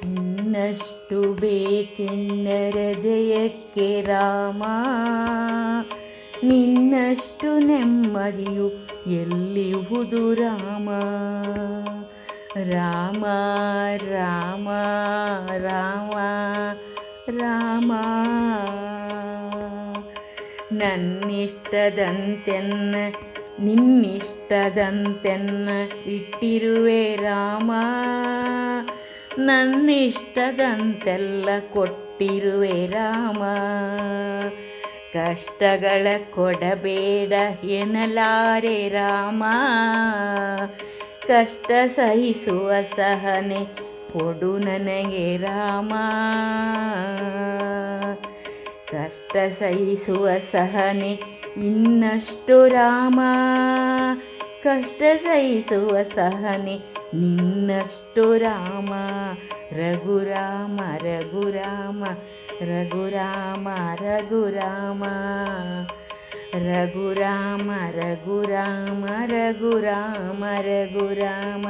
ಇನ್ನಷ್ಟು ಬೇಕೆನ್ನ ಹೃದಯಕ್ಕೆ ರಾಮ, ನಿನ್ನಷ್ಟು ನೆಮ್ಮದಿಯು ಎಲ್ಲಿಹುದು ರಾಮ. ರಾಮ ರಾಮ ರಾಮ ರಾಮ, ನನ್ನಿಷ್ಟದಂತೆನ್ನ ನಿನ್ನಿಷ್ಟದಂತೆನ್ನ ಇಟ್ಟಿರುವೆ ರಾಮ, ನನ್ನಿಷ್ಟದಂತೆಲ್ಲ ಕೊಟ್ಟಿರುವೆ ರಾಮ. ಕಷ್ಟಗಳ ಕೊಡಬೇಡ ಎನ್ನಲಾರೆ ರಾಮ, ಕಷ್ಟ ಸಹಿಸುವ ಸಹನೆ ಕೊಡು ನನಗೆ ರಾಮ. ಕಷ್ಟ ಸಹಿಸುವ ಸಹನೆ ಇನ್ನಷ್ಟು ರಾಮ, ಕಷ್ಟ ಸಹಿಸುವ ಸಹನೆ ನಿನ್ನಷ್ಟು ರಾಮ. ರಘುರಾಮ ರಘುರಾಮ ರಘುರಾಮ ರಘುರಾಮ ರಘುರಾಮ ರಘುರಾಮ ರಘುರಾಮ ರಘುರಾಮ.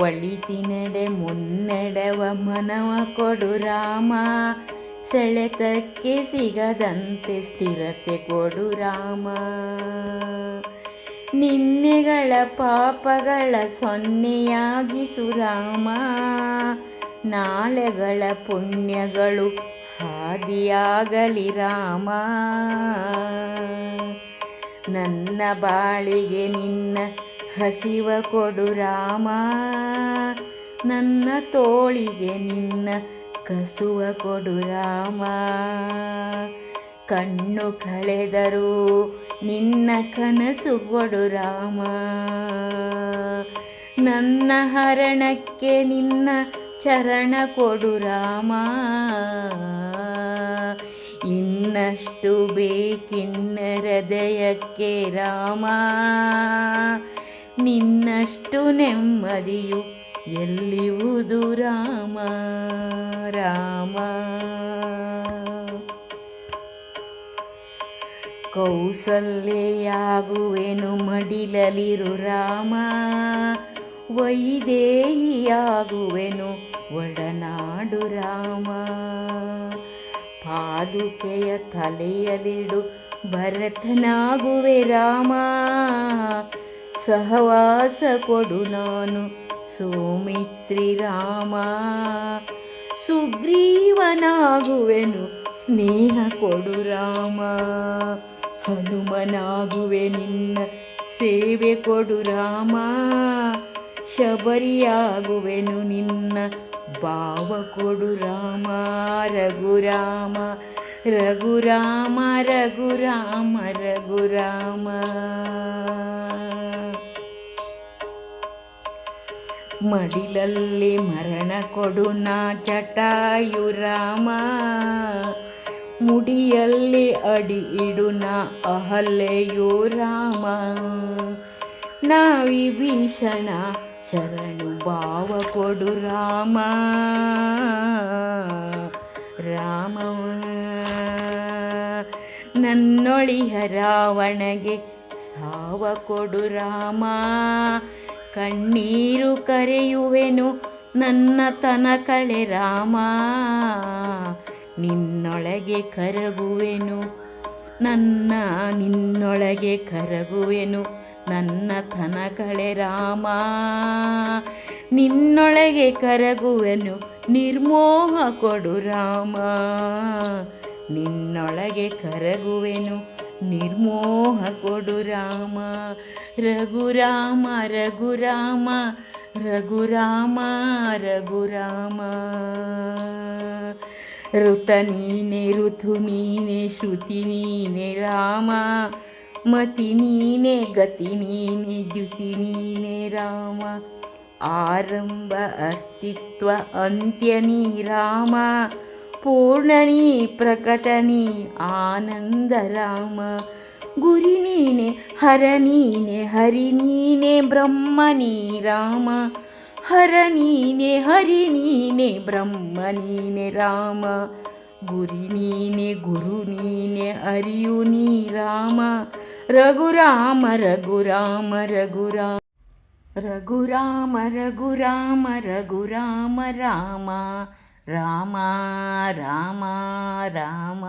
ಒಳಿತಿನೆಡೆ ಮುನ್ನಡೆವ ಮನವ ಕೊಡು ರಾಮ, ಸೆಳೆತಕ್ಕೆ ಸಿಗದಂತೆ ಸ್ಥಿರತೆ ಕೊಡು ರಾಮ. ನಿನ್ನೆಗಳ ಪಾಪಗಳ ಸೊನ್ನೆಯಾಗಿಸು ರಾಮ, ನಾಳೆಗಳ ಪುಣ್ಯಗಳು ಹಾದಿಯಾಗಲಿ ರಾಮ. ನನ್ನ ಬಾಳಿಗೆ ನಿನ್ನ ಹಸಿವ ಕೊಡು ರಾಮ, ನನ್ನ ತೋಳಿಗೆ ನಿನ್ನ ಕಸುವ ಕೊಡು ರಾಮ. ಕಣ್ಣು ಕಳೆದರೂ ನಿನ್ನ ಕನಸು ಕೊಡು ರಾಮ, ನನ್ನ ಹರಣಕ್ಕೆ ನಿನ್ನ ಚರಣ ಕೊಡು ರಾಮ. ಇನ್ನಷ್ಟು ಬೇಕಿನ್ನ ಹೃದಯಕ್ಕೆ ರಾಮ, ನಿನ್ನಷ್ಟು ನೆಮ್ಮದಿಯು ಎಲ್ಲಿಹುದು ರಾಮ. ರಾಮ ಕೌಸಲ್ಯಾಗುವೆನು ಮಡಿಲಲಿರು ರಾಮ, ವೈದೇಹಿಯಾಗುವೆನು ಒಡನಾಡು ರಾಮ. ಪಾದುಕೆಯ ತಲೆಯಲಿಡು ಭರತನಾಗುವೆ ರಾಮ, ಸಹವಾಸ ಕೊಡು ನಾನು ಸೌಮಿತ್ರಿ ರಾಮ. ಸುಗ್ರೀವನಾಗುವೆನು ಸ್ನೇಹ ಕೊಡು ರಾಮ, ಹನುಮನಾಗುವೆ ನಿನ್ನ ಸೇವೆ ಕೊಡು ರಾಮ. ಶಬರಿಯಾಗುವೆನು ನಿನ್ನ ಭಾವ ಕೊಡು ರಾಮ. ರಘುರಾಮ ರಘುರಾಮ ರಘುರಾಮ ರಘುರಾಮ. ಮಡಿಲಲ್ಲಿ ಮರಣ ಕೊಡು ನಾ ಜಟಾಯು ರಾಮ, ಮುಡಿಯಲ್ಲಿ ಅಡಿ ಇಡು ನಾ ಅಹಲ್ಯೆಯು ರಾಮ. ನಾ ವಿಭೀಷಣ ಶರಣು ಭಾವ ಕೊಡು ರಾಮ. ರಾಮ ನನ್ನೊಳಿಹ ರಾವಣಗೆ ಸಾವ ಕೊಡು ರಾಮ. ಕಣ್ಣೀರು ಕರೆಯುವೆನು ನನ್ನ ತನ ಕಳೆ ರಾಮ, ನಿನ್ನೊಳಗೆ ಕರಗುವೆನು ನಿನ್ನೊಳಗೆ ಕರಗುವೆನು ನನ್ನ ತನ ಕಳೆ ರಾಮ. ನಿನ್ನೊಳಗೆ ಕರಗುವೆನು ನಿರ್ಮೋಹ ಕೊಡು ರಾಮ, ನಿನ್ನೊಳಗೆ ಕರಗುವೆನು ನಿರ್ಮೋಹ ಕೊಡು ರಾಮ. ರಘುರಾಮ ರಘುರಾಮ ರಘುರಾಮ ರಘುರಾಮ. ಋತ ನೀನೆ ಋತು ನೀನೆ ಶ್ರುತಿ ನೀನೆ ರಾಮ, ಮತಿ ನೀನೆ ಗತಿ ನೀನೆ ದ್ಯುತಿ ನೀನೆ ರಾಮ. ಆರಂಭ ಅಸ್ತಿತ್ವ ಅಂತ್ಯ ನೀ ರಾಮ, ಪೂರ್ಣ ನೀ ಪ್ರಕಟ ನೀ ಆನಂದ ರಾಮ. ಗುರಿ ನೀನೆ ಹರ ನೀನೆ ಹರಿ ನೀನೆ ಬ್ರಹ್ಮ ನೀ ರಾಮ, ಹರ ನೀನೆ ಹರಿ ನೀನೆ ಬ್ರಹ್ಮ ನೀನೆ ರಾಮ. ಗುರಿ ನೀನೆ ಗುರು ನೀನೆ ಅರಿಯು ನೀ ರಾಮ. ರಘುರಾಮ ರಘುರಾಮ ರಘುರಾಮ. ರಘುರಾಮ ರಘುರಾಮ ರಘುರಾಮ ರಾಮ ರಾಮ ರಾಮ ರಾಮ